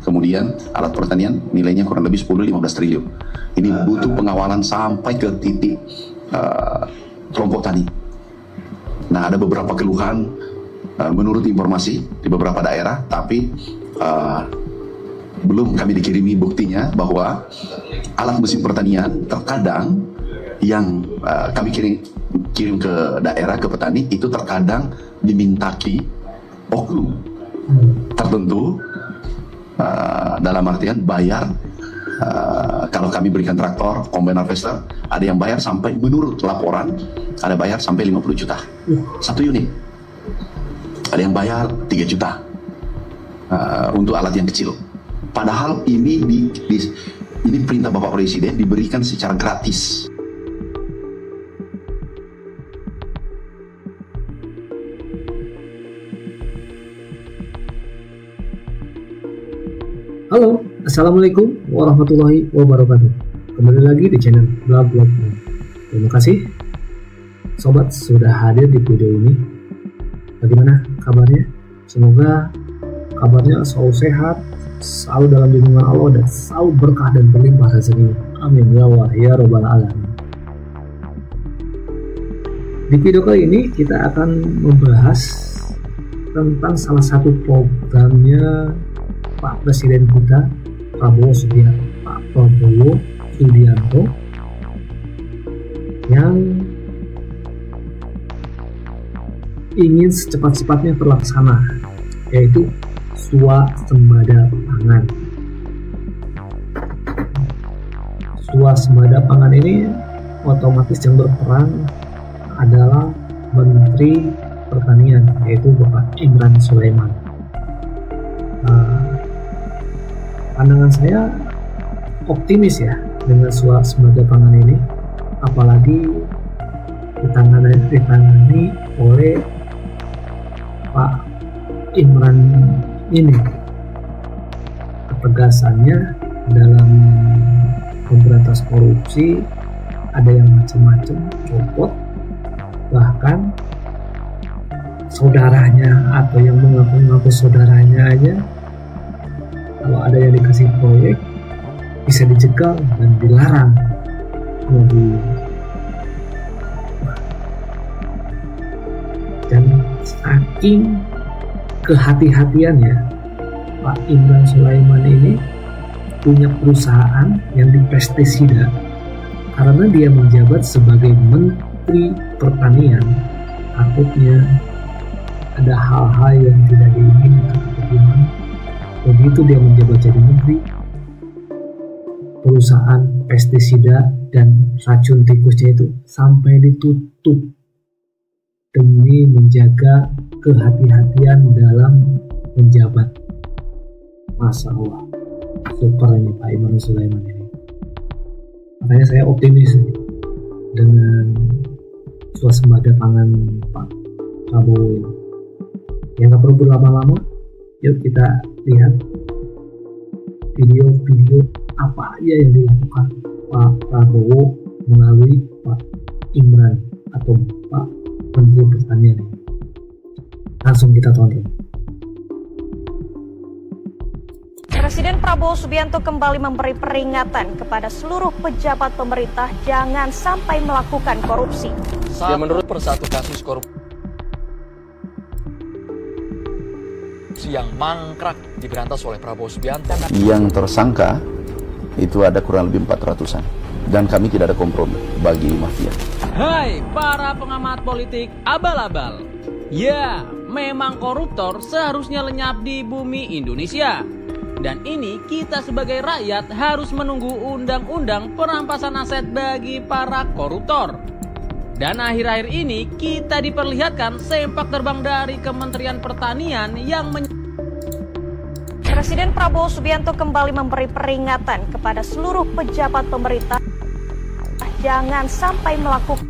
kemudian alat pertanian nilainya kurang lebih 10-15 triliun. Ini butuh pengawalan sampai ke titik kelompok tani. Nah, ada beberapa keluhan menurut informasi di beberapa daerah, tapi belum kami dikirimi buktinya bahwa alat mesin pertanian terkadang yang kami kirim ke daerah, ke petani, itu terkadang dimintaki oknum tertentu, dalam artian bayar. Kalau kami berikan traktor, combine harvester, ada yang bayar sampai, menurut laporan, ada bayar sampai 50 juta satu unit. Ada yang bayar 3 juta untuk alat yang kecil. Padahal ini perintah Bapak Presiden diberikan secara gratis. Halo, Assalamualaikum warahmatullahi wabarakatuh. Kembali lagi di channel Blog. Terima kasih sobat sudah hadir di video ini. Bagaimana kabarnya? Semoga kabarnya selalu sehat, selalu dalam lindungan Allah, dan selalu berkah dan berlimpah rezekinya. Amin ya Allah ya Rabbal alamin. Di video kali ini kita akan membahas tentang salah satu programnya Pak Presiden kita, Pak Prabowo Subianto, yang ingin secepat-cepatnya terlaksana, yaitu swasembada pangan. Swasembada pangan ini otomatis yang berperan adalah Menteri Pertanian, yaitu Bapak Imran Sulaiman. Pandangan saya optimis ya dengan swasembada pangan ini, apalagi ditangani oleh Pak Imran ini. Ketegasannya dalam memberantas korupsi ada yang macam-macam, copot, bahkan saudaranya atau yang mengaku-ngaku saudaranya aja, kalau ada yang dikasih proyek bisa dicegal dan dilarang. Dan saking kehati-hatiannya, Pak Imran Sulaiman ini punya perusahaan yang di pestisida. Karena dia menjabat sebagai Menteri Pertanian, takutnya ada hal-hal yang tidak diinginkan atau gimana. Begitu dia menjabat jadi menteri, perusahaan pestisida dan racun tikusnya itu sampai ditutup demi menjaga kehati-hatian dalam menjabat. Masya Allah, supernya Pak Imran Sulaiman ini. Makanya saya optimis dengan swasembada pangan Pak Prabowo ini. Ya, nggak perlu berlama-lama, yuk kita lihat video-video apa aja yang dilakukan Pak Prabowo melalui Pak Imran atau Pak Menteri Pertanian ini. Langsung kita tonton. Presiden Prabowo Subianto kembali memberi peringatan kepada seluruh pejabat pemerintah jangan sampai melakukan korupsi. Menurut persatu kasus korupsi yang mangkrak diberantas oleh Prabowo Subianto. Yang tersangka itu ada kurang lebih 400-an. Dan kami tidak ada kompromi bagi mafia. Hai para pengamat politik abal-abal. Ya, memang koruptor seharusnya lenyap di bumi Indonesia. Dan ini kita sebagai rakyat harus menunggu undang-undang perampasan aset bagi para koruptor. Dan akhir-akhir ini kita diperlihatkan sepak terbang dari Kementerian Pertanian yang Presiden Prabowo Subianto kembali memberi peringatan kepada seluruh pejabat pemerintah jangan sampai melakukan.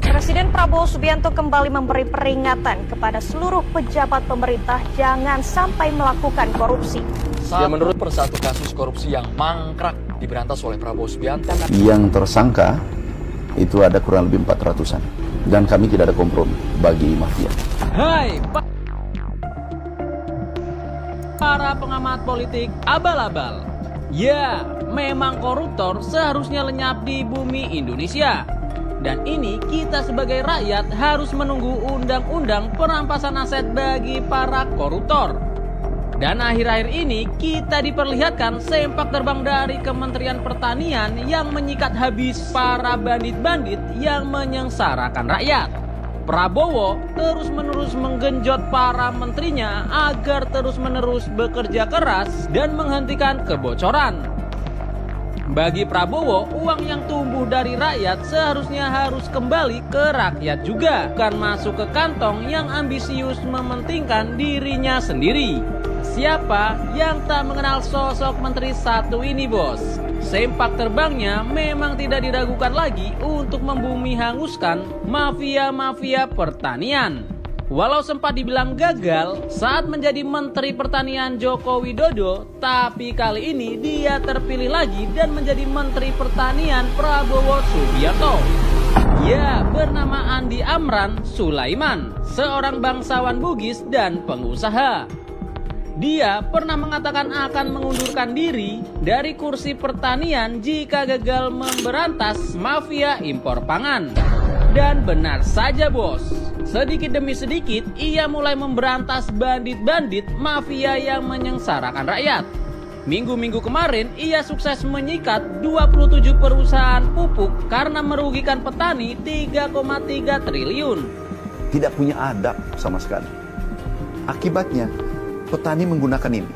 Presiden Prabowo Subianto kembali memberi peringatan kepada seluruh pejabat pemerintah jangan sampai melakukan korupsi. Menurut persatu kasus korupsi yang mangkrak diberantas oleh Prabowo Subianto. Yang tersangka itu ada kurang lebih 400-an. Dan kami tidak ada kompromi bagi mafia. Hai para pengamat politik abal-abal. Ya, memang koruptor seharusnya lenyap di bumi Indonesia. Dan ini kita sebagai rakyat harus menunggu undang-undang perampasan aset bagi para koruptor. Dan akhir-akhir ini kita diperlihatkan sempak terbang dari Kementerian Pertanian yang menyikat habis para bandit-bandit yang menyengsarakan rakyat. Prabowo terus-menerus menggenjot para menterinya agar terus-menerus bekerja keras dan menghentikan kebocoran. Bagi Prabowo, uang yang tumbuh dari rakyat seharusnya harus kembali ke rakyat juga, bukan masuk ke kantong yang ambisius mementingkan dirinya sendiri. Siapa yang tak mengenal sosok menteri satu ini, bos? Sempak terbangnya memang tidak diragukan lagi untuk membumi hanguskan mafia-mafia pertanian. Walau sempat dibilang gagal saat menjadi Menteri Pertanian Joko Widodo, tapi kali ini dia terpilih lagi dan menjadi Menteri Pertanian Prabowo Subianto. Ya, bernama Andi Amran Sulaiman, seorang bangsawan Bugis dan pengusaha. Dia pernah mengatakan akan mengundurkan diri dari kursi pertanian jika gagal memberantas mafia impor pangan. Dan benar saja, bos. Sedikit demi sedikit, ia mulai memberantas bandit-bandit mafia yang menyengsarakan rakyat. Minggu-minggu kemarin, ia sukses menyikat 27 perusahaan pupuk karena merugikan petani 3,3 triliun. Tidak punya adab sama sekali. Akibatnya, petani menggunakan ini.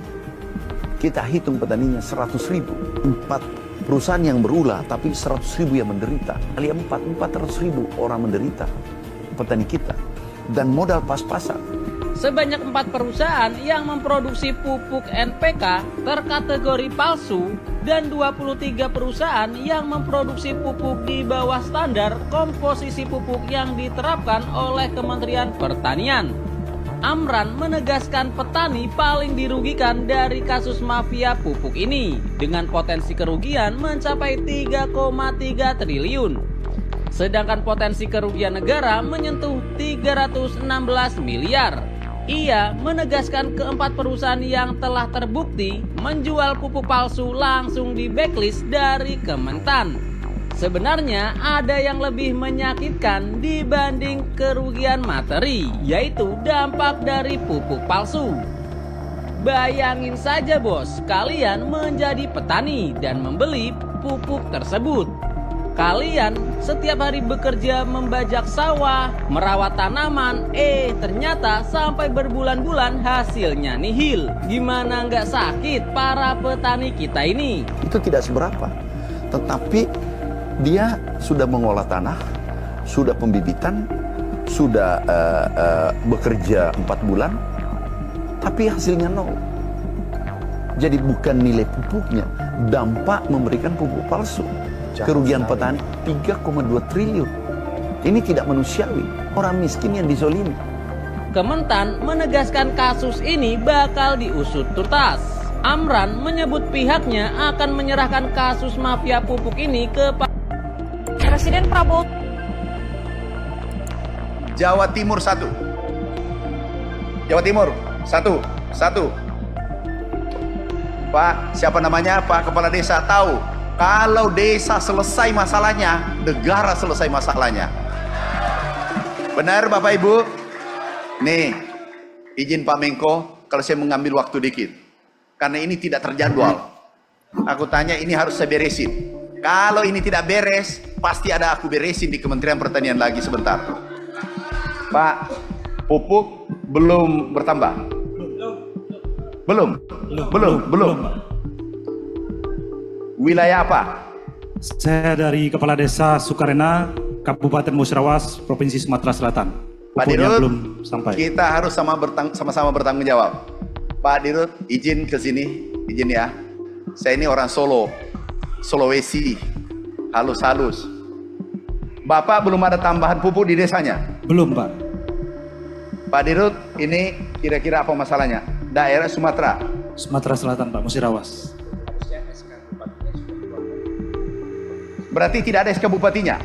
Kita hitung petaninya 100.000. 4 perusahaan yang berulah, tapi 100.000 yang menderita. Kali 400.000 orang menderita. Petani kita. Dan modal pas-pasan. Sebanyak 4 perusahaan yang memproduksi pupuk NPK terkategori palsu dan 23 perusahaan yang memproduksi pupuk di bawah standar komposisi pupuk yang diterapkan oleh Kementerian Pertanian. Amran menegaskan petani paling dirugikan dari kasus mafia pupuk ini dengan potensi kerugian mencapai 3,3 triliun. Sedangkan potensi kerugian negara menyentuh 316 miliar. Ia menegaskan keempat perusahaan yang telah terbukti menjual pupuk palsu langsung di backlist dari Kementan. Sebenarnya ada yang lebih menyakitkan dibanding kerugian materi, yaitu dampak dari pupuk palsu. Bayangin saja, bos, kalian menjadi petani dan membeli pupuk tersebut. Kalian setiap hari bekerja membajak sawah, merawat tanaman, ternyata sampai berbulan-bulan hasilnya nihil. Gimana nggak sakit para petani kita ini? Itu tidak seberapa, tetapi dia sudah mengolah tanah, sudah pembibitan, sudah bekerja 4 bulan, tapi hasilnya nol. Jadi bukan nilai pupuknya, dampak memberikan pupuk palsu. Kerugian petani 3,2 triliun. Ini tidak manusiawi. Orang miskin yang dizolimi. Kementan menegaskan kasus ini bakal diusut tuntas. Amran menyebut pihaknya akan menyerahkan kasus mafia pupuk ini ke Presiden Prabowo. Jawa Timur 1. Jawa Timur 1. Pak, siapa namanya? Pak Kepala Desa tahu. Kalau desa selesai masalahnya, negara selesai masalahnya. Benar Bapak Ibu? Nih, izin Pak Menko kalau saya mengambil waktu dikit. Karena ini tidak terjadwal. Aku tanya ini harus saya beresin. Kalau ini tidak beres, pasti ada aku beresin di Kementerian Pertanian lagi sebentar. Pak, pupuk belum bertambah? Belum. Wilayah apa? Saya dari Kepala Desa Sukarena, Kabupaten Musirawas, Provinsi Sumatera Selatan. Pak Dirut, belum sampai. Kita harus sama-sama bertanggung jawab. Pak Dirut, izin ke sini, izin ya. Saya ini orang Solo, Sulawesi, halus-halus. Bapak belum ada tambahan pupuk di desanya? Belum, Pak. Pak Dirut, ini kira-kira apa masalahnya? Daerah Sumatera? Sumatera Selatan, Pak, Musirawas. Berarti tidak ada SK Bupatinya?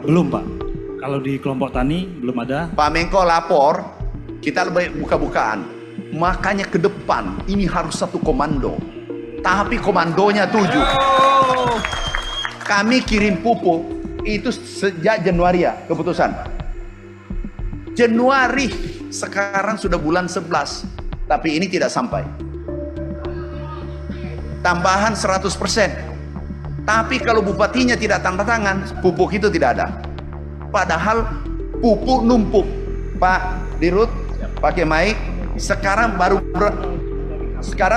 Belum, Pak. Kalau di kelompok tani belum ada. Pak Menko lapor, kita lebih buka-bukaan. Makanya ke depan ini harus satu komando. Tapi komandonya 7. Kami kirim pupuk itu sejak Januari ya keputusan. Januari, sekarang sudah bulan 11. Tapi ini tidak sampai. Tambahan 100%. Tapi kalau bupatinya tidak tanda tangan, pupuk itu tidak ada. Padahal pupuk numpuk. Pak Dirut, pakai mic. Sekarang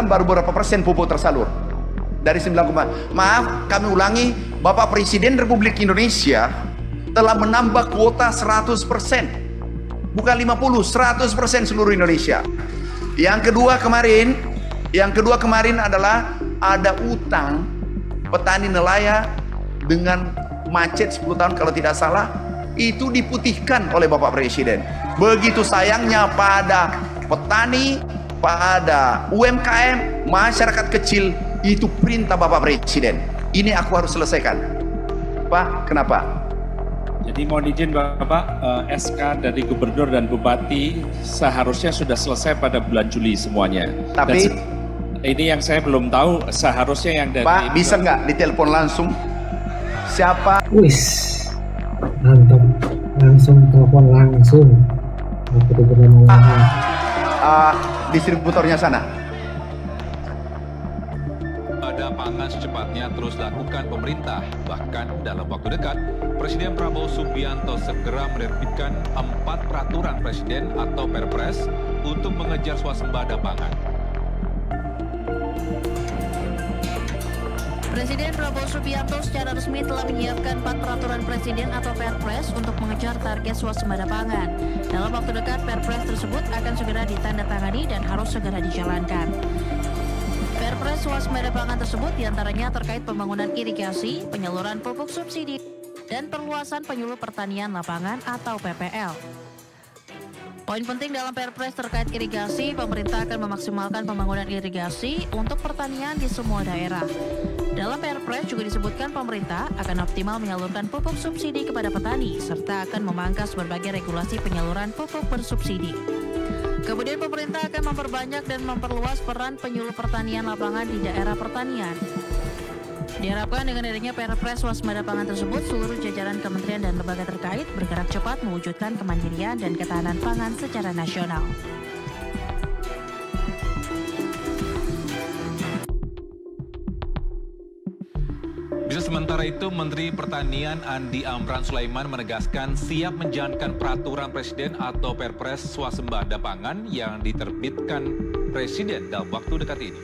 baru berapa persen pupuk tersalur? Dari 9, maaf kami ulangi, Bapak Presiden Republik Indonesia telah menambah kuota 100%. Bukan 50, 100% seluruh Indonesia. Yang kedua kemarin adalah ada utang petani nelayan dengan macet 10 tahun kalau tidak salah, itu diputihkan oleh Bapak Presiden. Begitu sayangnya pada petani, pada UMKM, masyarakat kecil, itu perintah Bapak Presiden. Ini aku harus selesaikan. Pak, kenapa? Jadi mohon izin Bapak, SK dari Gubernur dan Bupati seharusnya sudah selesai pada bulan Juli semuanya. Tapi ini yang saya belum tahu, seharusnya yang dari... Pak, bisa nggak ditelepon langsung? Siapa? Wis, mantap. Langsung telepon langsung. Distributornya sana. Pada pangan secepatnya terus dilakukan pemerintah. Bahkan dalam waktu dekat, Presiden Prabowo Subianto segera menerbitkan 4 peraturan presiden atau Perpres untuk mengejar swasembada pangan. Presiden Prabowo Subianto secara resmi telah menyiapkan 4 peraturan presiden atau Perpres untuk mengejar target swasembada pangan. Dalam waktu dekat, Perpres tersebut akan segera ditandatangani dan harus segera dijalankan. Perpres swasembada pangan tersebut diantaranya terkait pembangunan irigasi, penyaluran pupuk subsidi, dan perluasan penyuluh pertanian lapangan atau PPL. Poin penting dalam Perpres terkait irigasi, pemerintah akan memaksimalkan pembangunan irigasi untuk pertanian di semua daerah. Dalam Perpres juga disebutkan pemerintah akan optimal menyalurkan pupuk subsidi kepada petani, serta akan memangkas berbagai regulasi penyaluran pupuk bersubsidi. Kemudian pemerintah akan memperbanyak dan memperluas peran penyuluh pertanian lapangan di daerah pertanian. Diharapkan dengan adanya Perpres swasembada pangan tersebut, seluruh jajaran kementerian dan lembaga terkait bergerak cepat mewujudkan kemandirian dan ketahanan pangan secara nasional. Bisa sementara itu, Menteri Pertanian Andi Amran Sulaiman menegaskan siap menjalankan peraturan presiden atau Perpres swasembada pangan yang diterbitkan presiden dalam waktu dekat ini.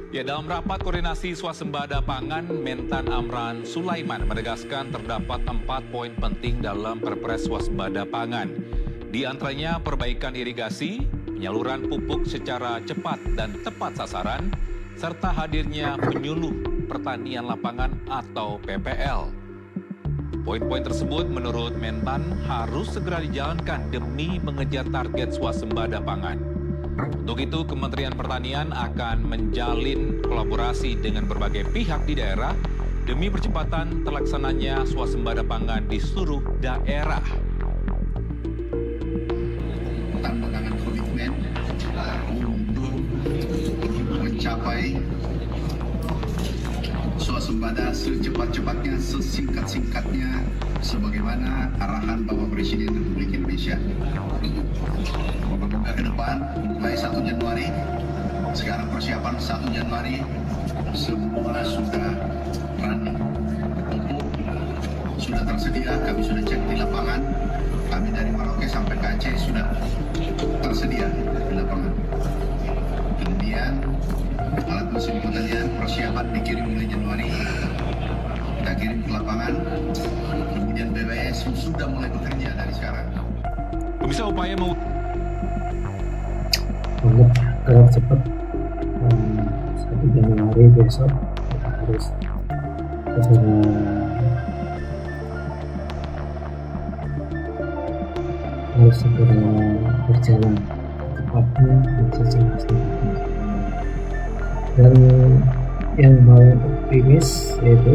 Ya, dalam rapat koordinasi swasembada pangan, Mentan Amran Sulaiman menegaskan terdapat 4 poin penting dalam Perpres swasembada pangan. Di antaranya perbaikan irigasi, penyaluran pupuk secara cepat dan tepat sasaran, serta hadirnya penyuluh pertanian lapangan atau PPL. Poin-poin tersebut menurut Mentan harus segera dijalankan demi mengejar target swasembada pangan. Untuk itu, Kementerian Pertanian akan menjalin kolaborasi dengan berbagai pihak di daerah demi percepatan terlaksananya swasembada pangan di seluruh daerah. Tanda tangan komitmen untuk mencapai swasembada secepat-cepatnya, sesingkat-singkatnya, sebagaimana arahan Bapak Presiden Republik Indonesia. Ke depan, mulai 1 Januari, sekarang persiapan 1 Januari, semua sudah running. Pupuk sudah tersedia, kami sudah cek di lapangan, kami dari Merauke sampai ke Aceh sudah tersedia di lapangan. Kemudian alat mesin pertanian persiapan dikirim mulai Januari, kita kirim ke lapangan, kemudian BBS sudah mulai bekerja dari sekarang. Bisa upaya Untuk gerak cepat 1 Januari besok kita harus segera berjalan cepatnya dan secepat-cepatnya. Dan yang paling optimis yaitu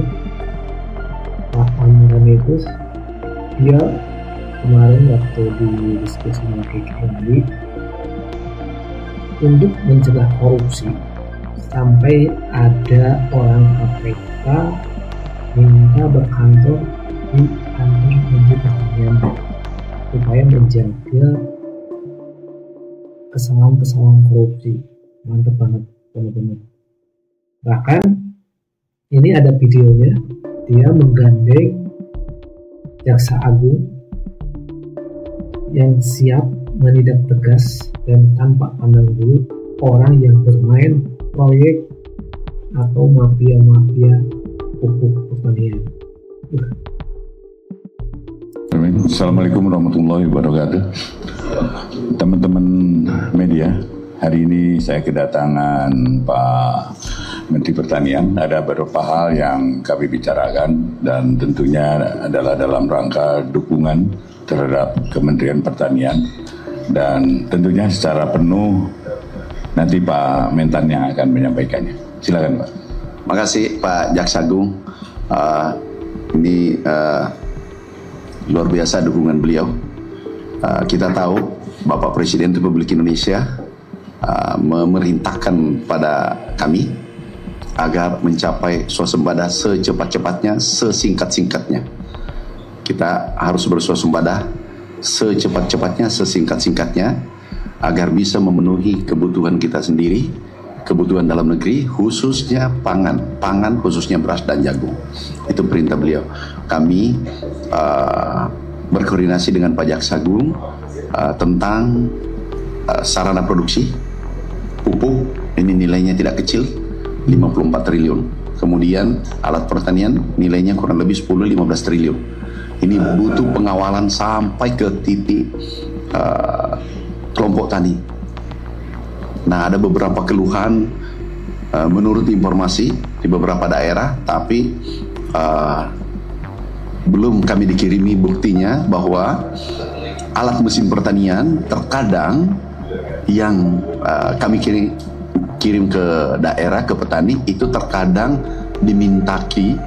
Pak Amran itu dia kemarin waktu di diskusi sama KKMD, untuk mencegah korupsi sampai ada orang KPK minta berkantor di kantor Menteri Pertanian supaya menjaga kesalahan-kesalahan korupsi. Mantap banget, benar-benar. Bahkan ini ada videonya, dia menggandeng Jaksa Agung yang siap menindak tegas dan tanpa pandang bulu orang yang bermain proyek atau mafia-mafia pupuk pertanian. Assalamualaikum warahmatullahi wabarakatuh. Teman-teman media, hari ini saya kedatangan Pak Menteri Pertanian. Ada beberapa hal yang kami bicarakan dan tentunya adalah dalam rangka dukungan terhadap Kementerian Pertanian, dan tentunya secara penuh nanti Pak Mentan yang akan menyampaikannya. Silakan Pak. Makasih Pak Jaksa Agung. Ini luar biasa dukungan beliau. Kita tahu Bapak Presiden Republik Indonesia memerintahkan pada kami agar mencapai swasembada secepat-cepatnya, sesingkat-singkatnya. Kita harus berswasembada secepat-cepatnya, sesingkat-singkatnya, agar bisa memenuhi kebutuhan kita sendiri, kebutuhan dalam negeri, khususnya pangan khususnya beras dan jagung. Itu perintah beliau. Kami berkoordinasi dengan Pak Jaksa Agung tentang sarana produksi pupuk, ini nilainya tidak kecil, 54 triliun. Kemudian alat pertanian nilainya kurang lebih 10-15 triliun. Ini butuh pengawalan sampai ke titik kelompok tani. Nah, ada beberapa keluhan menurut informasi di beberapa daerah, tapi belum kami dikirimi buktinya bahwa alat mesin pertanian terkadang yang kami kirim ke daerah, ke petani, itu terkadang dimintaki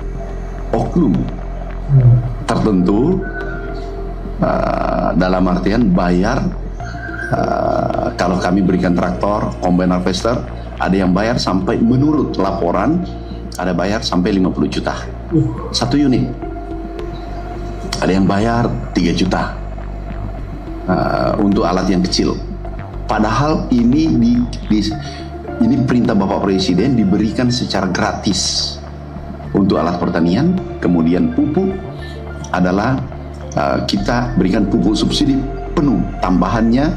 oknum tertentu, dalam artian bayar. Kalau kami berikan traktor, combine harvester, ada yang bayar sampai, menurut laporan, ada bayar sampai 50 juta satu unit. Ada yang bayar 3 juta untuk alat yang kecil. Padahal ini ini perintah Bapak Presiden diberikan secara gratis untuk alat pertanian. Kemudian pupuk adalah kita berikan pupuk subsidi penuh, tambahannya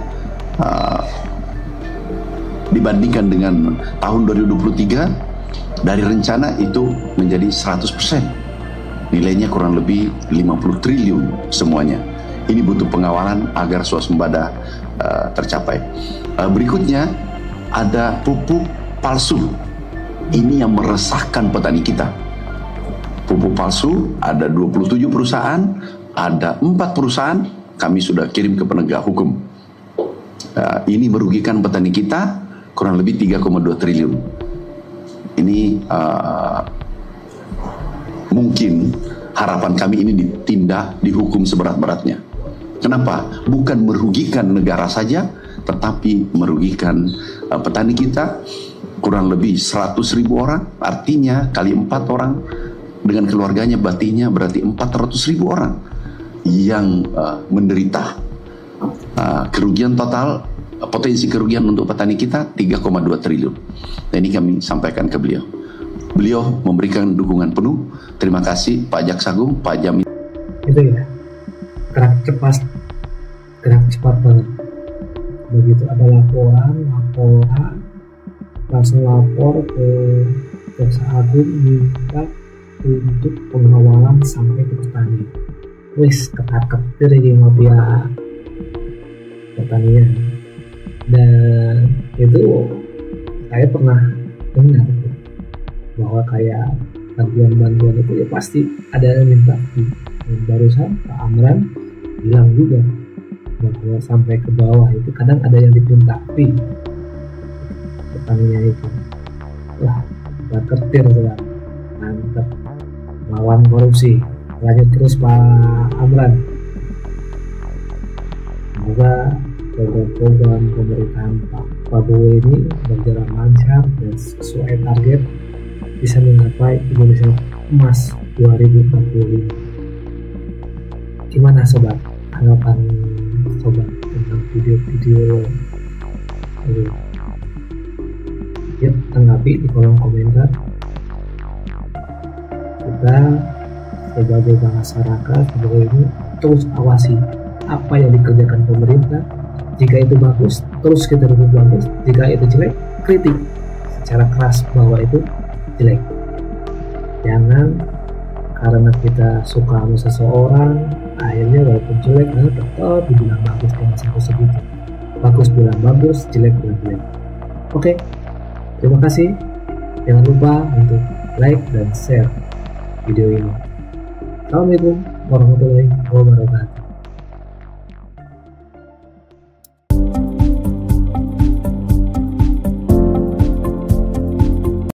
dibandingkan dengan tahun 2023 dari rencana itu menjadi 100%, nilainya kurang lebih 50 triliun semuanya. Ini butuh pengawalan agar swasembada tercapai. Berikutnya ada pupuk palsu. Ini yang meresahkan petani kita. Pupuk palsu ada 27 perusahaan, ada 4 perusahaan kami sudah kirim ke penegak hukum. Ini merugikan petani kita kurang lebih 3,2 triliun. Ini mungkin harapan kami ini ditindak, dihukum seberat-beratnya. Kenapa? Bukan merugikan negara saja, tetapi merugikan petani kita kurang lebih 100.000 orang. Artinya kali 4 orang dengan keluarganya, berarti 400.000 orang yang menderita. Kerugian total, potensi kerugian untuk petani kita 3,2 triliun. Nah, ini kami sampaikan ke beliau. Beliau memberikan dukungan penuh. Terima kasih Pak Jaksa Agung, Pak Jamin. Itu ya, gerak cepat banget. Begitu ada laporan langsung lapor ke Jaksa Agung, minta untuk pengawalan sampai ke petani. Wis ketar-ketir ini mafia pertanian. Dan itu saya pernah dengar bahwa kayak bantuan-bantuan itu ya pasti ada yang minta. Dan barusan Pak Amran bilang juga bahwa sampai ke bawah itu kadang ada yang diminta fee petaninya itu. Wah, ketar-ketir sekarang. Mantap, lawan korupsi. Lanjut terus Pak Amran. Semoga program-program pemerintahan Pak Prabowo ini berjalan lancar dan sesuai target bisa menggapai Indonesia Emas 2045. Gimana sobat, tanggapan sobat tentang video-video ini? Yuk tanggapi di kolom komentar. Kita sebagai bangsa masyarakat sebagai ini terus awasi apa yang dikerjakan pemerintah. Jika itu bagus, terus kita dukung bagus. Jika itu jelek, kritik secara keras bahwa itu jelek. Jangan karena kita suka sama seseorang, akhirnya walaupun jelek, tetap dibilang bagus dengan satu segitu. Bagus bilang bagus, jelek bilang jelek. Oke, terima kasih. Jangan lupa untuk like dan share video ini. Assalamualaikum warahmatullahi wabarakatuh.